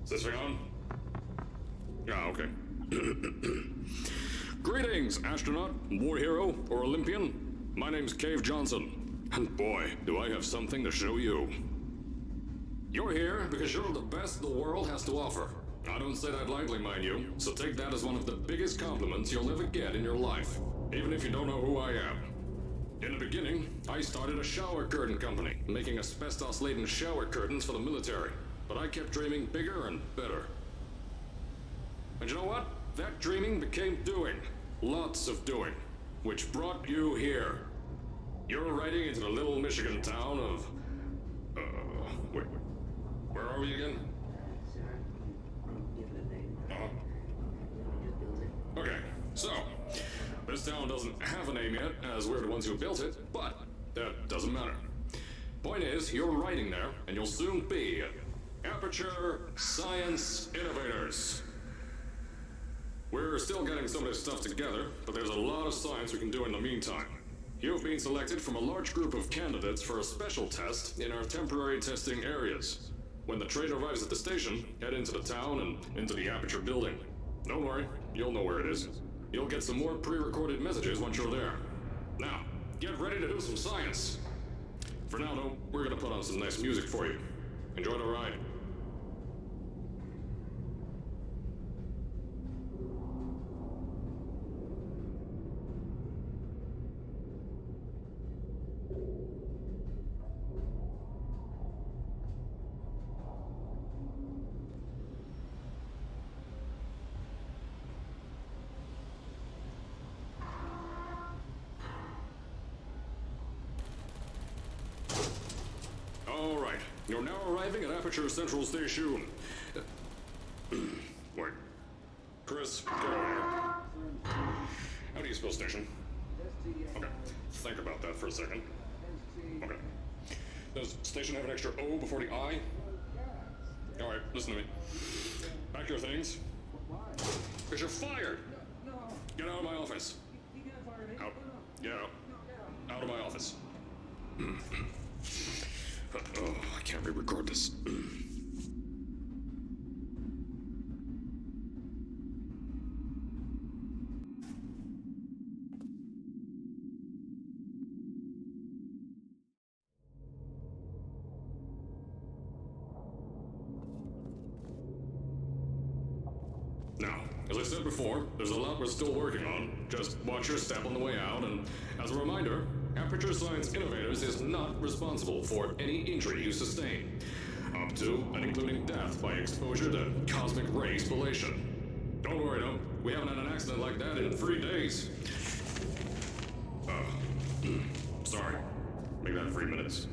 Is this thing on? Ah, okay. Greetings, astronaut, war hero, or Olympian. My name's Cave Johnson, and boy, do I have something to show you. You're here because you're the best the world has to offer. I don't say that lightly, mind you, so take that as one of the biggest compliments you'll ever get in your life, even if you don't know who I am. In the beginning, I started a shower curtain company, making asbestos-laden shower curtains for the military, but I kept dreaming bigger and better. And you know what? That dreaming became doing. Lots of doing. Which brought you here. You're riding into the little Michigan town of... wait. Where are we again? Okay, so... this town doesn't have a name yet, as we're the ones who built it, but that doesn't matter. Point is, you're riding there, and you'll soon be Aperture Science Innovators. We're still getting some of this stuff together, but there's a lot of science we can do in the meantime. You've been selected from a large group of candidates for a special test in our temporary testing areas. When the train arrives at the station, head into the town and into the Aperture building. Don't worry, you'll know where it is. You'll get some more pre-recorded messages once you're there. Now, get ready to do some science. For now, though, we're gonna put on some nice music for you. Enjoy the ride. All right, you're now arriving at Aperture Central Station. Wait. Chris, get over here. How do you spell station? Okay, think about that for a second. Okay. Does station have an extra O before the I? All right, listen to me. Pack your things. Because you're fired! Get out of my office. Out. Get out. Out of my office. Oh, I can't re-record this. Now, as I said before, there's a lot we're still working on. Just watch your step on the way out, and as a reminder, Aperture Science Innovators is not responsible for any injury you sustain, up to and including death by exposure to cosmic ray spallation. Don't worry though, we haven't had an accident like that in 3 days. Sorry. Make that 3 minutes.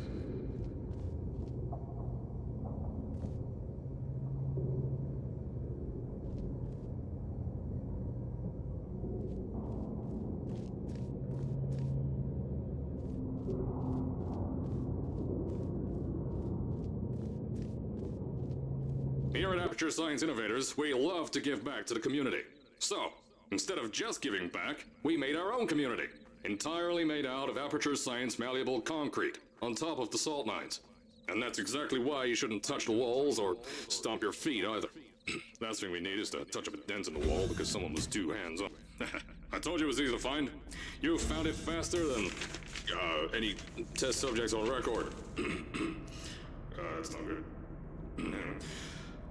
Here at Aperture Science Innovators, we love to give back to the community. So, instead of just giving back, we made our own community. Entirely made out of Aperture Science malleable concrete, on top of the salt mines. And that's exactly why you shouldn't touch the walls or stomp your feet either. Last thing we need is to touch up a dent in the wall because someone was too hands-on. I told you it was easy to find. You found it faster than any test subjects on record. That's not good.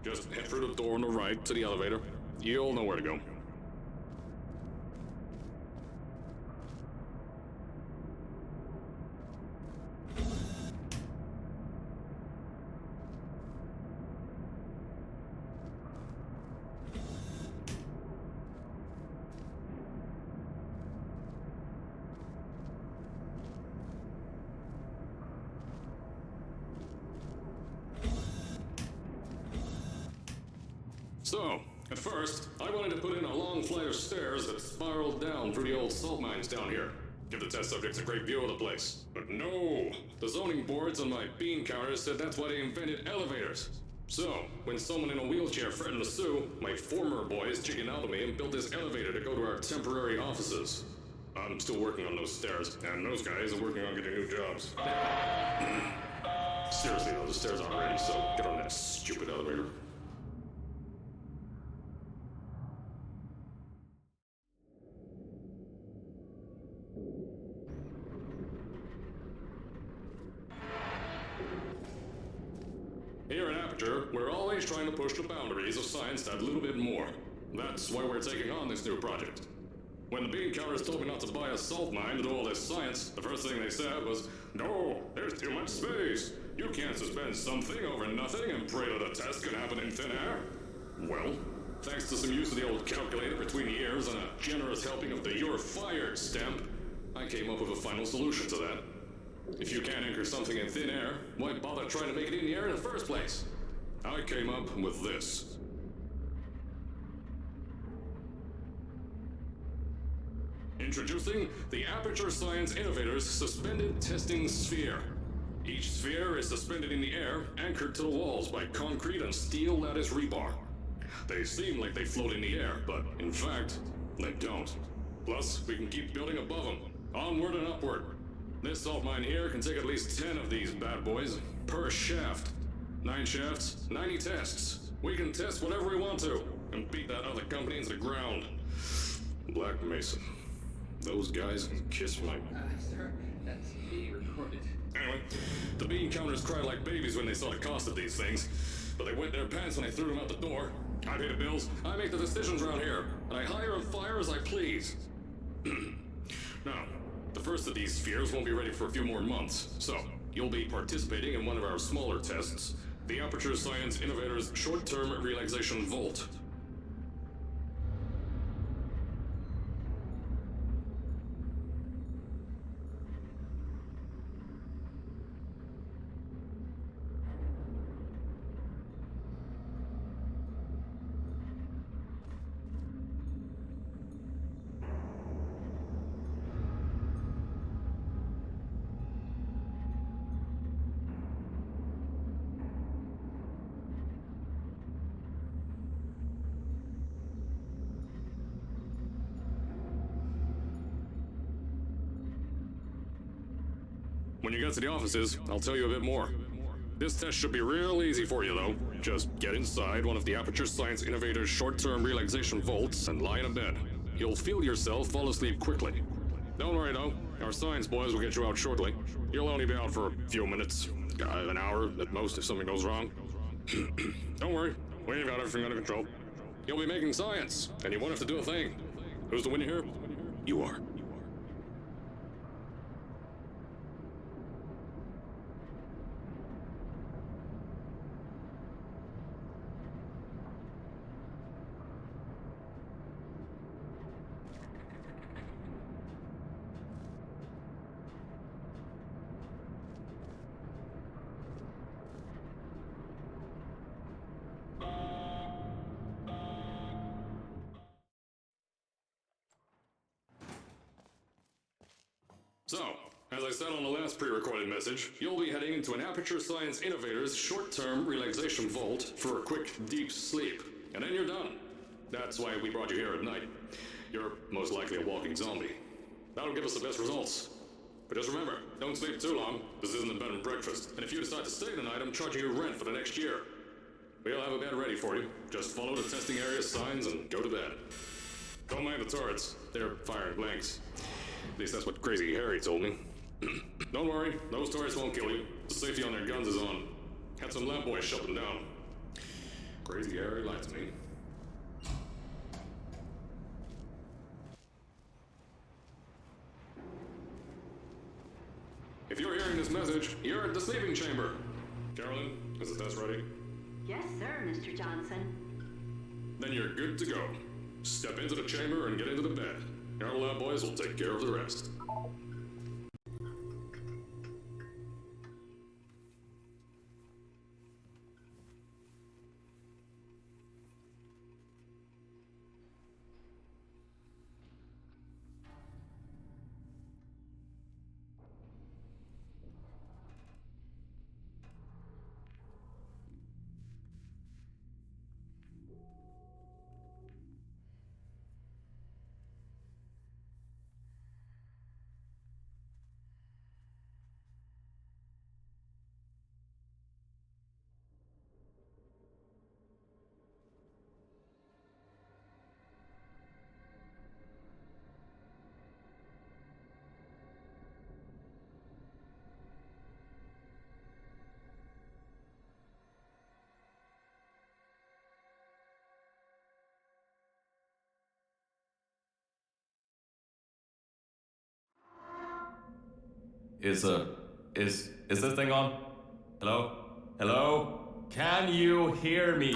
Just head through the door on the right to the elevator. You'll know where to go. So, at first, I wanted to put in a long flight of stairs that spiraled down through the old salt mines down here. Give the test subjects a great view of the place. But no! The zoning boards on my bean counters said that's why they invented elevators. So, when someone in a wheelchair threatened to sue, my former boys chickened out of me and built this elevator to go to our temporary offices. I'm still working on those stairs, and those guys are working on getting new jobs. Seriously though, the stairs aren't ready, so get on that stupid elevator. Here at Aperture, we're always trying to push the boundaries of science that little bit more. That's why we're taking on this new project. When the bean counters told me not to buy a salt mine to do all this science, the first thing they said was, "No, there's too much space. You can't suspend something over nothing and pray that a test can happen in thin air." Well, thanks to some use of the old calculator between the ears and a generous helping of the "you're fired" stamp, I came up with a final solution to that. If you can't anchor something in thin air, why bother trying to make it in the air in the first place? I came up with this. Introducing the Aperture Science Innovators Suspended Testing Sphere. Each sphere is suspended in the air, anchored to the walls by concrete and steel lattice rebar. They seem like they float in the air, but in fact, they don't. Plus, we can keep building above them, onward and upward. This salt mine here can take at least 10 of these bad boys per shaft. 9 shafts, 90 tests. We can test whatever we want to, and beat that other company into the ground. Black Mesa. Those guys can kiss my... Sir, that's being recorded. Anyway, the bean counters cried like babies when they saw the cost of these things. But they wet their pants when I threw them out the door. I pay the bills, I make the decisions around here, and I hire and fire as I please. Now, the first of these spheres won't be ready for a few more months, so you'll be participating in one of our smaller tests, the Aperture Science Innovators Short-Term Relaxation Vault. When you get to the offices, I'll tell you a bit more. This test should be real easy for you, though. Just get inside one of the Aperture Science Innovators short-term relaxation vaults and lie in a bed. You'll feel yourself fall asleep quickly. Don't worry, though. Our science boys will get you out shortly. You'll only be out for a few minutes. An hour at most if something goes wrong. Don't worry. We've got everything under control. You'll be making science, and you won't have to do a thing. Who's the winner here? You are. So, as I said on the last pre-recorded message, you'll be heading into an Aperture Science Innovators short-term relaxation vault for a quick, deep sleep. And then you're done. That's why we brought you here at night. You're most likely a walking zombie. That'll give us the best results. But just remember, don't sleep too long. This isn't a bed and breakfast. And if you decide to stay tonight, I'm charging you rent for the next year. We'll have a bed ready for you. Just follow the testing area signs and go to bed. Don't mind the turrets. They're firing blanks. At least that's what Crazy Harry told me. Don't worry, those turrets won't kill you. The safety on their guns is on. Had some lab boys shut them down. Crazy Harry lied to me. If you're hearing this message, you're at the sleeping chamber. Carolyn, is the test ready? Yes, sir, Mr. Johnson. Then you're good to go. Step into the chamber and get into the bed. Our lab boys will take care of the rest. Is this thing on? Hello? Hello? Can you hear me?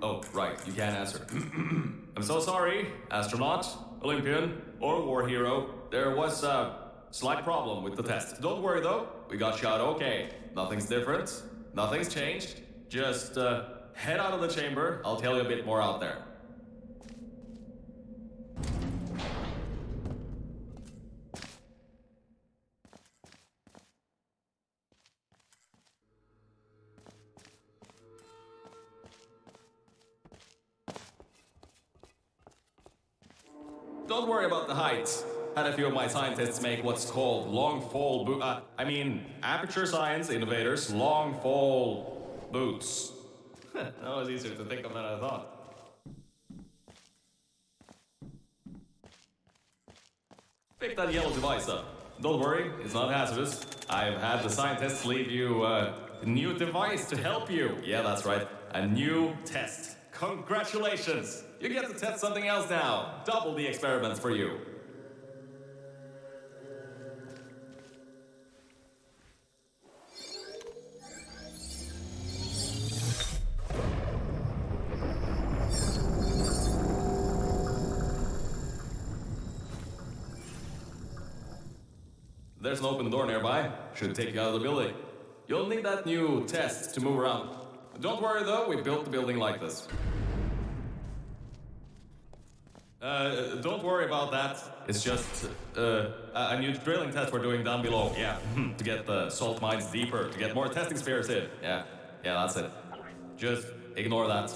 Oh, right, you can't answer. I'm so sorry, astronaut, Olympian, or war hero. There was a slight problem with the test. Don't worry though, we got shot okay. Nothing's different, nothing's changed. Just head out of the chamber, I'll tell you a bit more out there. Don't worry about the heights. Had a few of my scientists make what's called long fall Aperture Science innovators long fall boots. That was easier to think of than I thought. Pick that yellow device up. Don't worry, it's not hazardous. I've had the scientists leave you a new device to help you. Yeah, that's right. A new test. Congratulations! You get to test something else now. Double the experiments for you. There's an open door nearby. Should take you out of the building. You'll need that new test to move around. Don't worry though, we built the building like this. Don't worry about that. It's just a new drilling test we're doing down below. Yeah, to get the salt mines deeper, to get more testing spheres in. Yeah, that's it. Just ignore that.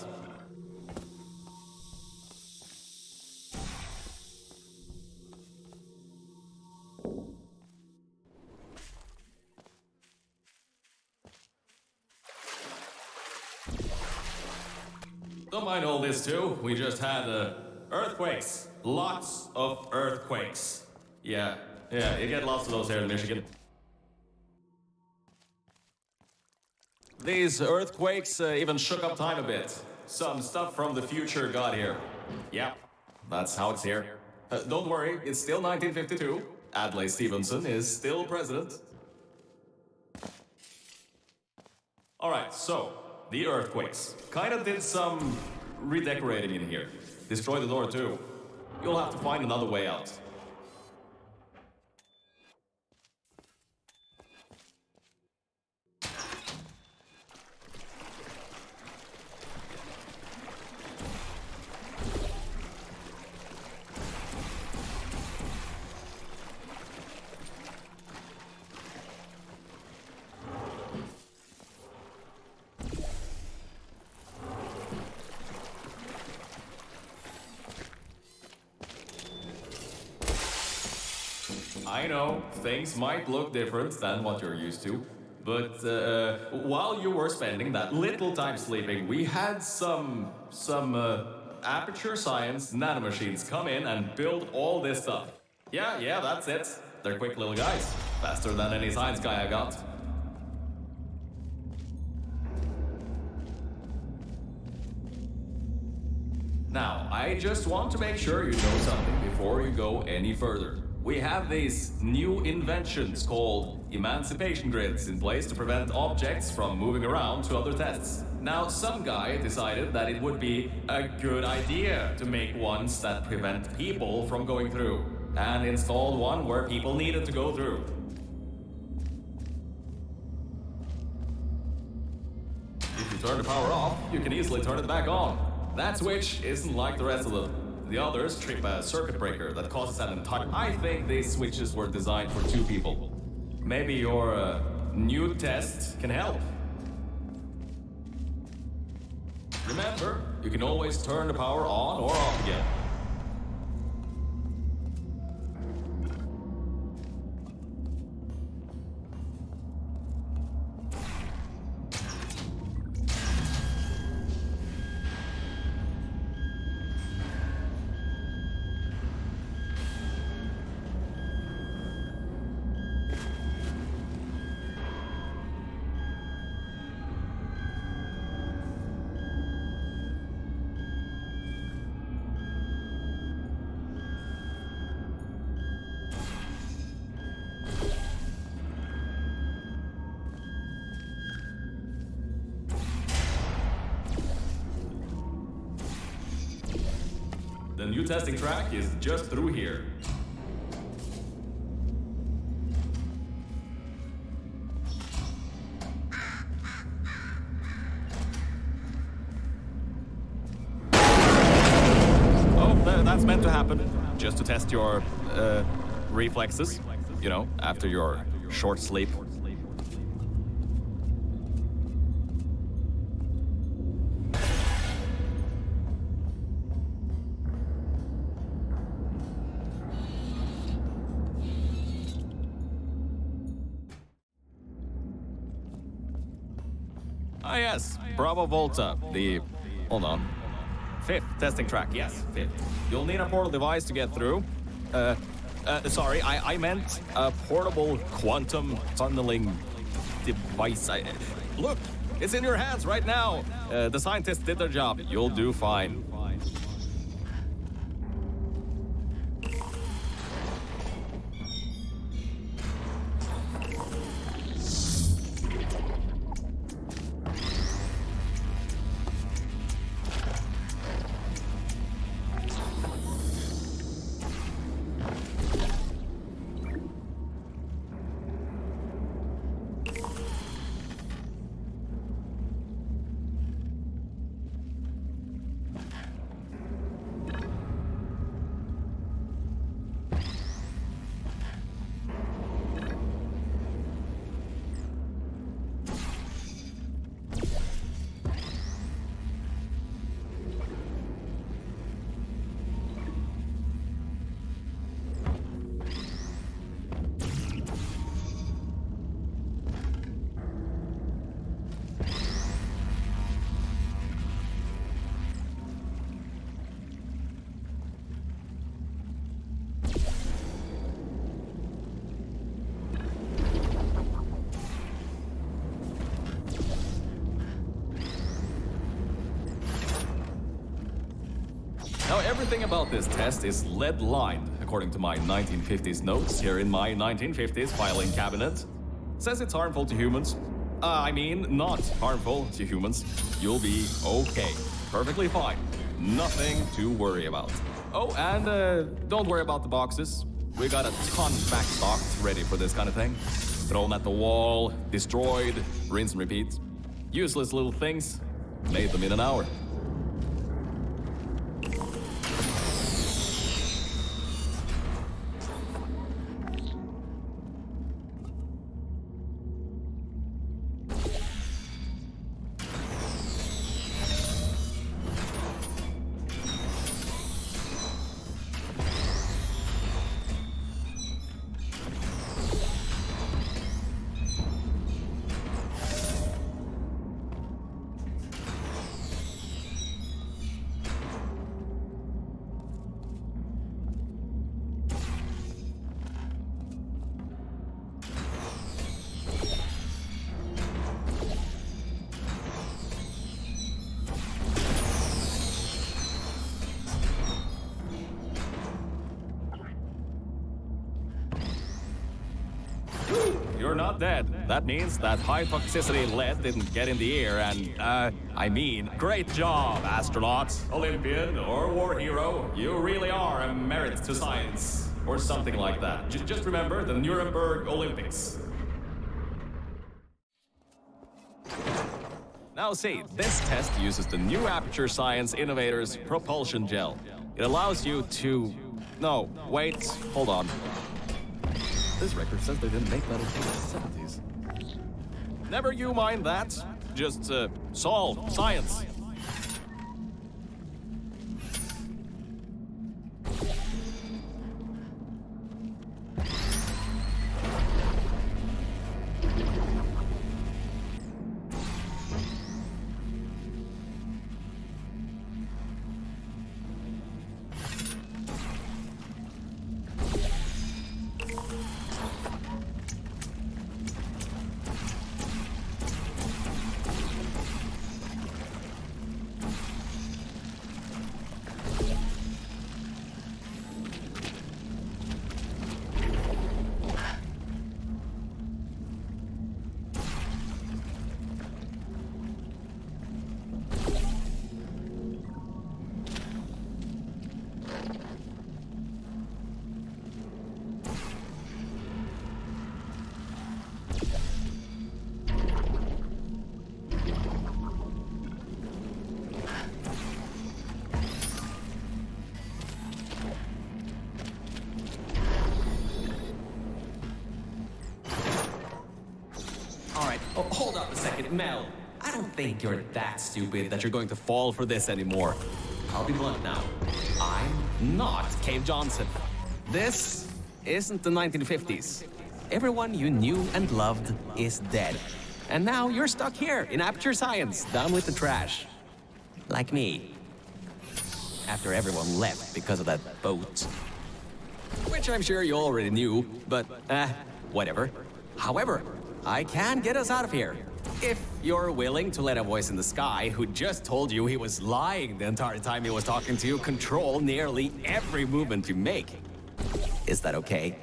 Don't mind all this too. We just had earthquakes. Lots of earthquakes. Yeah, you get lots of those here in Michigan. These earthquakes even shook up time a bit. Some stuff from the future got here. Yeah, that's how it's here. Don't worry, it's still 1952. Adlai Stevenson is still president. Alright, so, the earthquakes. Kind of did some redecorating in here. Destroyed the door too. You'll have to find another way out. I know, things might look different than what you're used to, but while you were spending that little time sleeping, we had some Aperture Science nanomachines come in and build all this stuff. Yeah, that's it. They're quick little guys. Faster than any science guy I got. Now, I just want to make sure you know something before you go any further. We have these new inventions called emancipation grids in place to prevent objects from moving around to other tests. Now, some guy decided that it would be a good idea to make ones that prevent people from going through, and installed one where people needed to go through. If you turn the power off, you can easily turn it back on. That switch isn't like the rest of them. The others trip a circuit breaker that causes an entire... I think these switches were designed for two people. Maybe your new test can help. Remember, you can always turn the power on or off again. new testing track is just through here. That's meant to happen, just to test your reflexes, you know, after your short sleep. Ah yes, Bravo Volta, hold on. 5th testing track, yes, 5th. You'll need a portal device to get through. Sorry, I meant a portable quantum tunneling device. Look, it's in your hands right now. The scientists did their job. You'll do fine. Now, everything about this test is lead-lined, according to my 1950s notes here in my 1950s filing cabinet. Says it's harmful to humans. I mean, not harmful to humans. You'll be okay. Perfectly fine. Nothing to worry about. Oh, and don't worry about the boxes. We got a ton backstocked ready for this kind of thing. Thrown at the wall, destroyed, rinse and repeat. Useless little things. Made them in an hour. You're not dead. That means that high-toxicity lead didn't get in the air and, I mean, great job, astronaut, Olympian, or war hero. You really are a merit to science. Or something like that. Just remember the Nuremberg Olympics. Now see, this test uses the new Aperture Science Innovators propulsion gel. It allows you to... No, wait, hold on. This record says they didn't make that until the 70s. Never you mind that. Just, solve science. Hold up a second, Mel. I don't think you're that stupid that you're going to fall for this anymore. I'll be blunt now. I'm not Cave Johnson. This isn't the 1950s. Everyone you knew and loved is dead. And now you're stuck here in Aperture Science, down with the trash. Like me. After everyone left because of that boat. Which I'm sure you already knew, but, whatever. However, I can get us out of here. If you're willing to let a voice in the sky who just told you he was lying the entire time he was talking to you control nearly every movement you make. Is that okay?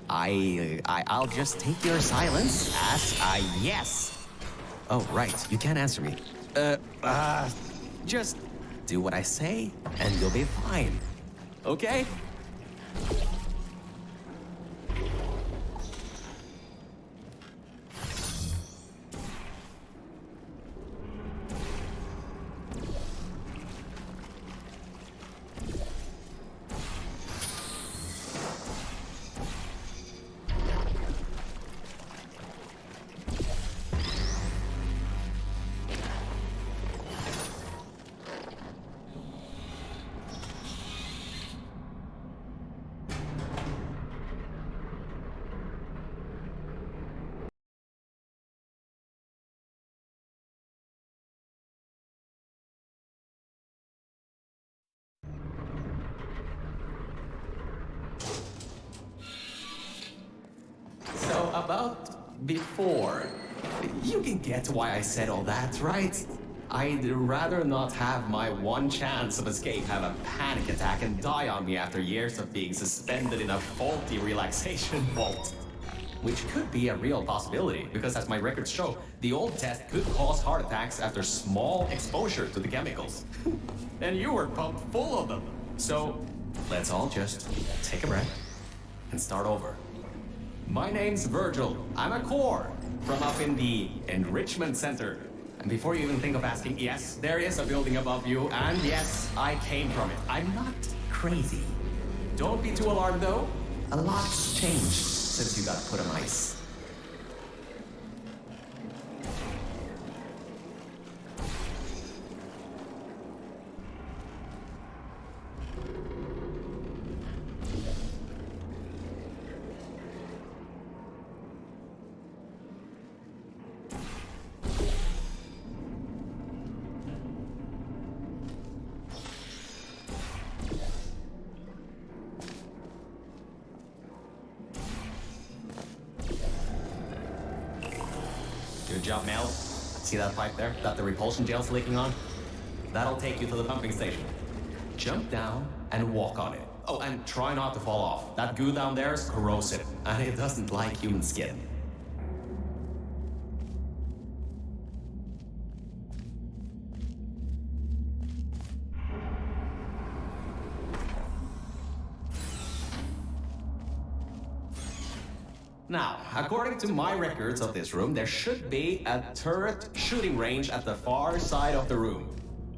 I'll just take your silence as a yes. Oh, right, you can't answer me. Just do what I say and you'll be fine. Okay? So about before, you can get why I said all that, right? I'd rather not have my one chance of escape have a panic attack and die on me after years of being suspended in a faulty relaxation vault. Which could be a real possibility, because as my records show, the old test could cause heart attacks after small exposure to the chemicals. And you were pumped full of them. So, let's all just take a breath and start over. My name's Virgil. I'm a core from up in the Enrichment Center. And before you even think of asking, yes, there is a building above you, and yes, I came from it. I'm not crazy. Don't be too alarmed, though. A lot's changed since you got put on ice. Good job, Mel. See that pipe there that the repulsion gel's leaking on? That'll take you to the pumping station. Jump down and walk on it. Oh, and try not to fall off. That goo down there is corrosive, and it doesn't like human skin. Now, according to my records of this room, there should be a turret shooting range at the far side of the room.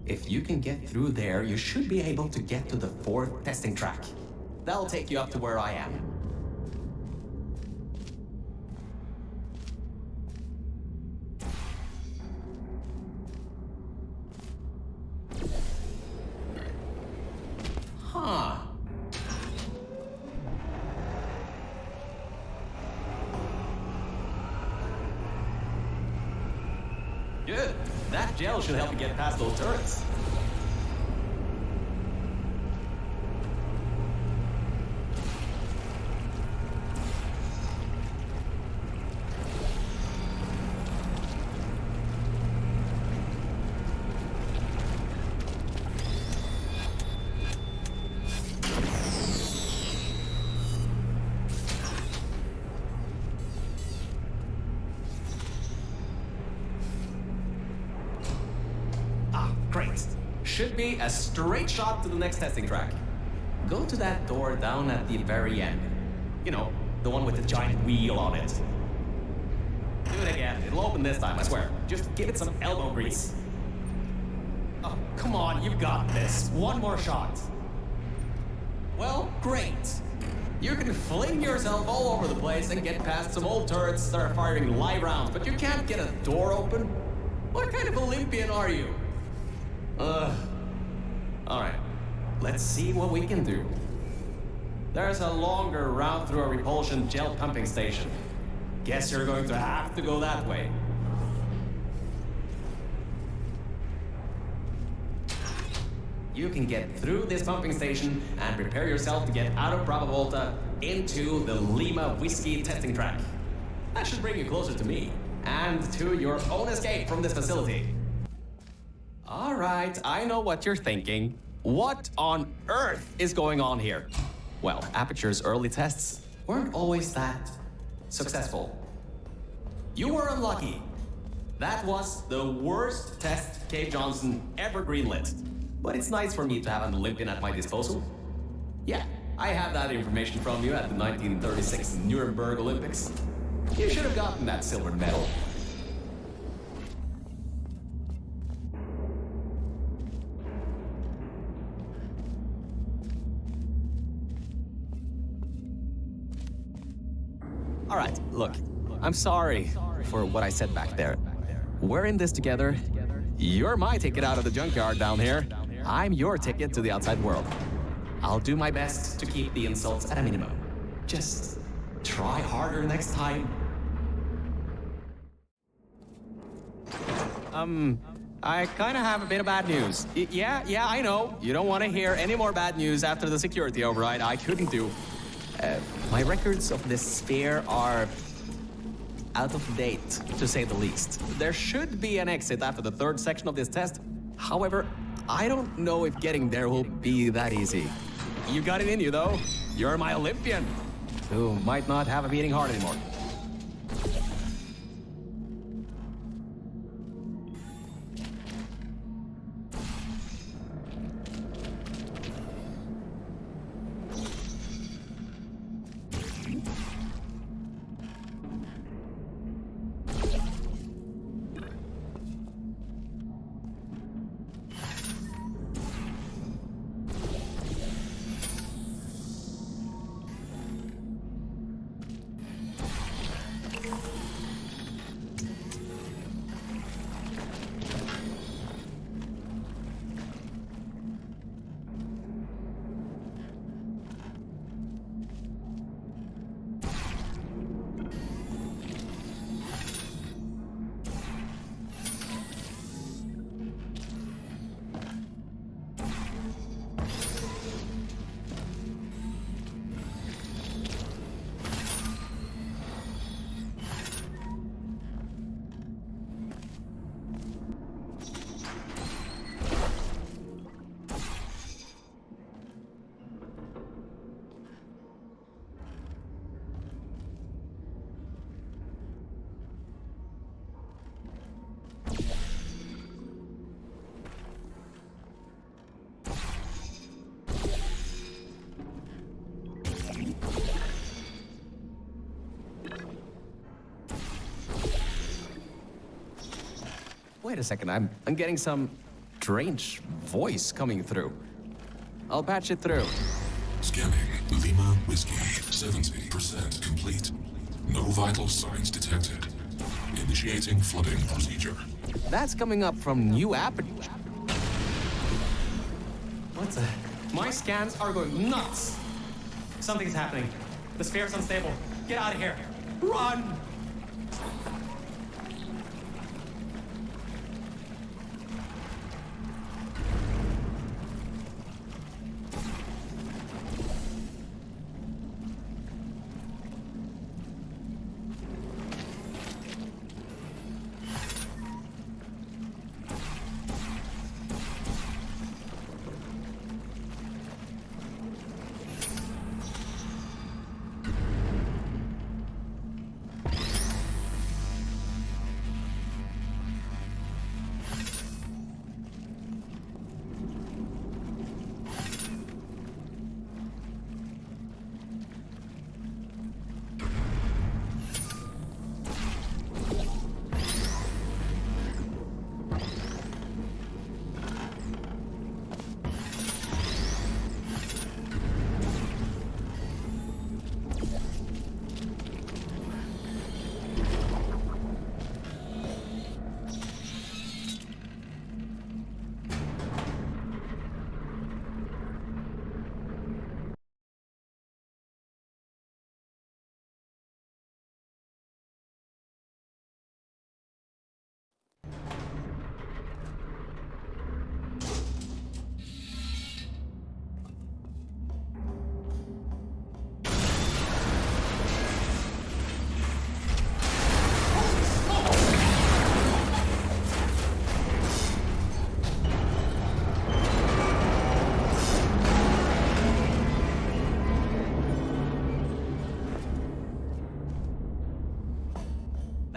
If you can get through there, you should be able to get to the 4th testing track. That'll take you up to where I am. Huh. Good. That gel should help you get past those turrets. Great. Should be a straight shot to the next testing track. Go to that door down at the very end. You know, the one with the giant wheel on it. Do it again. It'll open this time, I swear. Just give it some elbow grease. Oh, come on, you've got this. One more shot. Well, great. You can fling yourself all over the place and get past some old turrets that are firing live rounds, but you can't get a door open? What kind of Olympian are you? Alright, let's see what we can do. There's a longer route through a repulsion gel pumping station. Guess you're going to have to go that way. You can get through this pumping station and prepare yourself to get out of Bravo Volta into the Lima Whiskey testing track. That should bring you closer to me and to your own escape from this facility. All right, I know what you're thinking. What on earth is going on here? Well, Aperture's early tests weren't always that successful. You were unlucky. That was the worst test Cave Johnson ever greenlit. But it's nice for me to have an Olympian at my disposal. Yeah, I have that information from you at the 1936 Nuremberg Olympics. You should have gotten that silver medal. All right, look, I'm sorry for what I said back there. We're in this together. You're my ticket out of the junkyard down here. I'm your ticket to the outside world. I'll do my best to keep the insults at a minimum. Just try harder next time. I kind of have a bit of bad news. Yeah, I know. You don't want to hear any more bad news after the security override. I couldn't do. My records of this sphere are out of date, to say the least. There should be an exit after the third section of this test. However, I don't know if getting there will be that easy. You got it in you, though. You're my Olympian, who might not have a beating heart anymore. Wait a second, I'm getting some strange voice coming through. I'll patch it through. Scanning. Lima Whiskey. 70% complete. No vital signs detected. Initiating flooding procedure. That's coming up from new Aperture. What the? My scans are going nuts. Something's happening. The sphere's unstable. Get out of here. Run!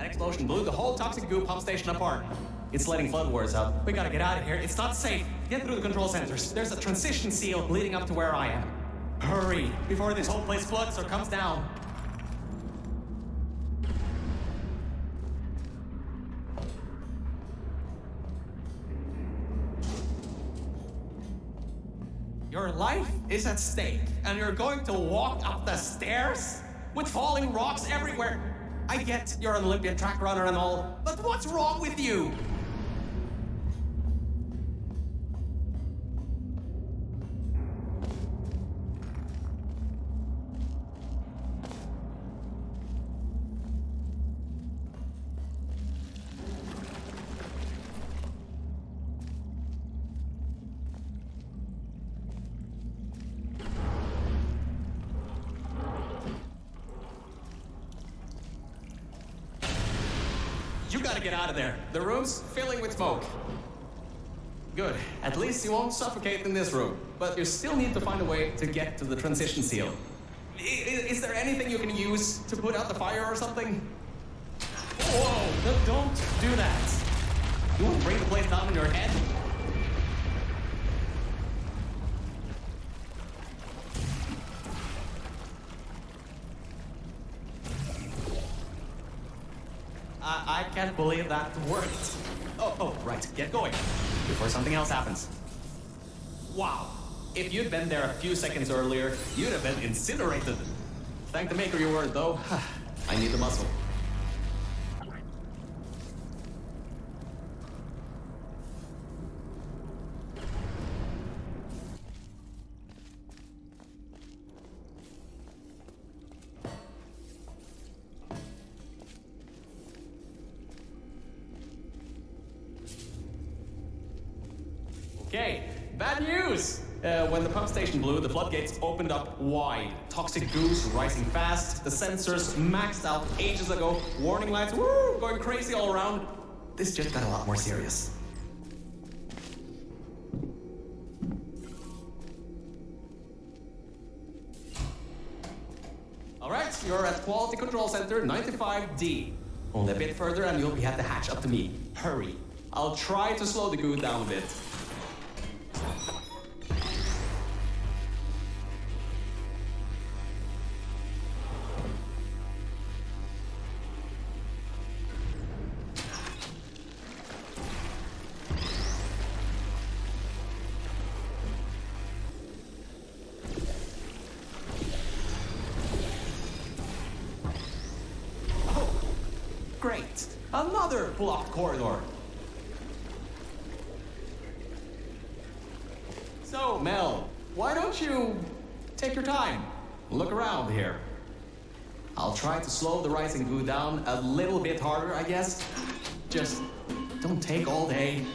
That explosion blew the whole toxic goo pump station apart. It's letting flood waters out. We gotta get out of here. It's not safe. Get through the control centers. There's a transition seal leading up to where I am. Hurry, before this whole place floods or comes down. Your life is at stake, and you're going to walk up the stairs with falling rocks everywhere. I get you're an Olympian track runner and all, but what's wrong with you? You gotta get out of there. The room's filling with smoke. Good. At least you won't suffocate in this room. But you still need to find a way to get to the transition seal. Is there anything you can use to put out the fire or something? Whoa! Don't do that. You won't bring the place down on your head? I can't believe that worked. Oh, right. Get going. Before something else happens. Wow. If you'd been there a few seconds earlier, you'd have been incinerated. Thank the maker you were, though. I need the muscle. Okay, bad news! When the pump station blew, the floodgates opened up wide. Toxic goos rising fast, the sensors maxed out ages ago, warning lights going crazy all around. This just got a lot more serious. Alright, you're at Quality Control Center 95D. Only a bit further and you'll be at the hatch. Up to me. Hurry. I'll try to slow the goo down a bit. Great! Another blocked corridor! So, Mel, why don't you take your time? Look around here. I'll try to slow the rising goo down a little bit harder, I guess. Just don't take all day.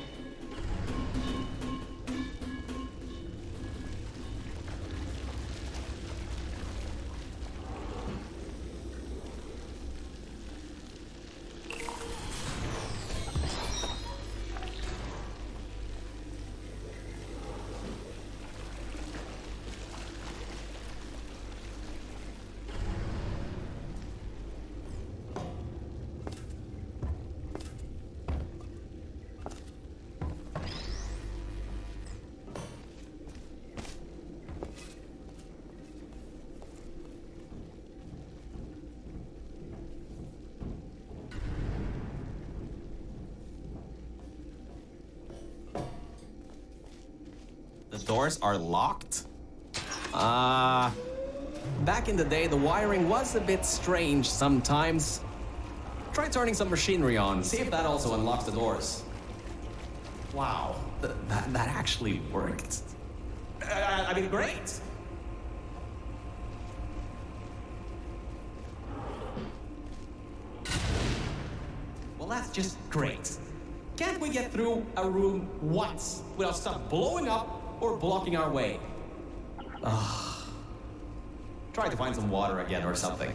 The doors are locked? Back in the day, the wiring was a bit strange sometimes. Try turning some machinery on, see if that also unlocks the doors. Wow, that actually worked. I mean, great! Well, that's just great. Can't we get through a room once without stuff blowing up or blocking our way? Try to find some water again or something.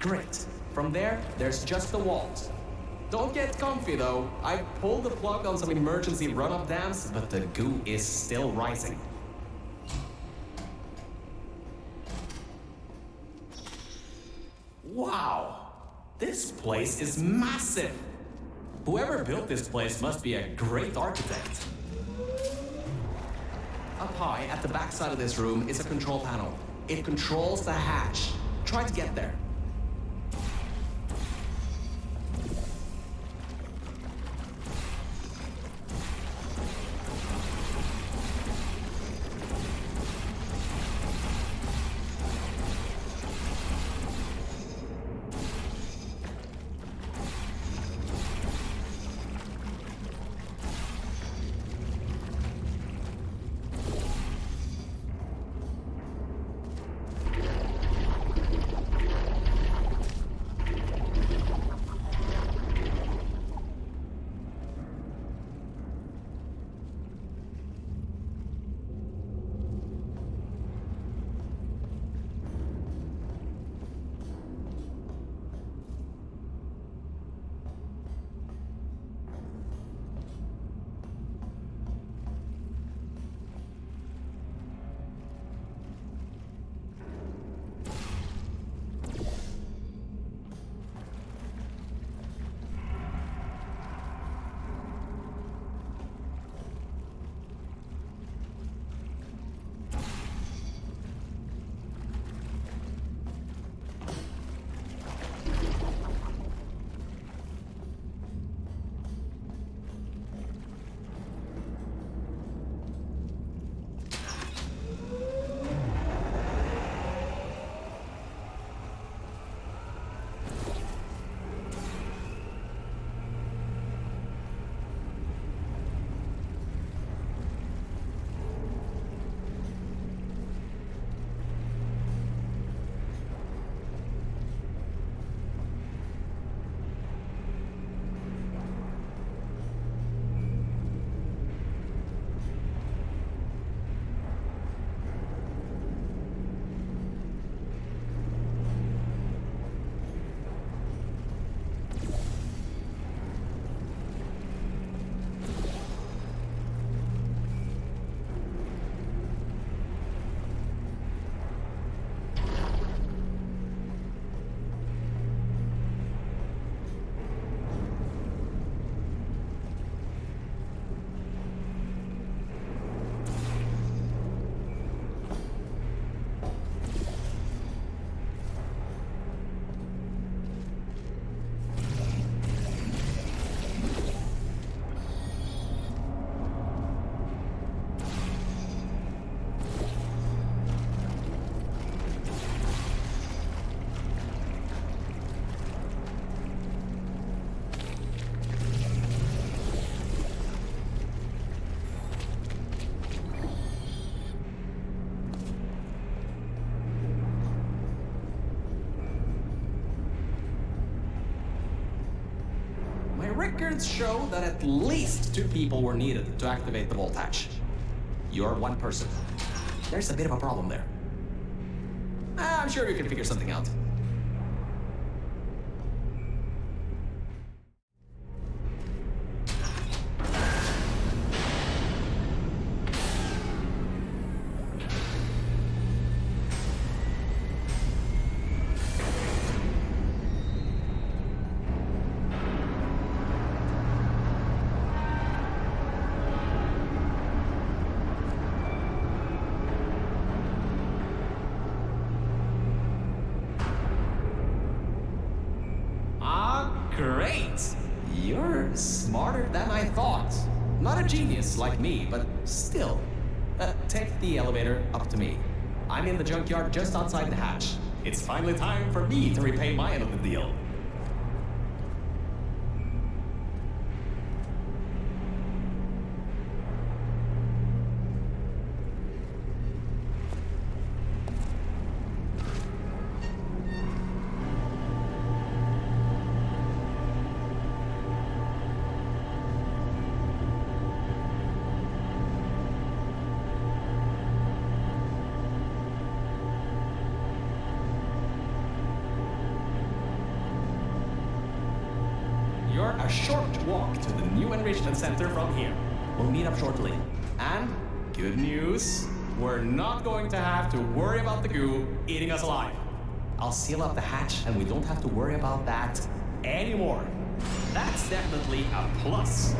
Great. From there, there's just the walls. Don't get comfy though. I pulled the plug on some emergency run-up dams, but the goo is still rising. Wow! This place is massive! Whoever built this place must be a great architect. Up high, at the back side of this room, is a control panel. It controls the hatch. Try to get there. Records show that at least 2 people were needed to activate the vault hatch. You're 1 person. There's a bit of a problem there. I'm sure you can figure something out. Great! You're smarter than I thought. Not a genius like me, but still. Take the elevator up to me. I'm in the junkyard just outside the hatch. It's finally time for me to repay my end of the deal. Remember, a short walk to the new enrichment center from here. We'll meet up shortly. And good news, we're not going to have to worry about the goo eating us alive. I'll seal up the hatch and we don't have to worry about that anymore. That's definitely a plus.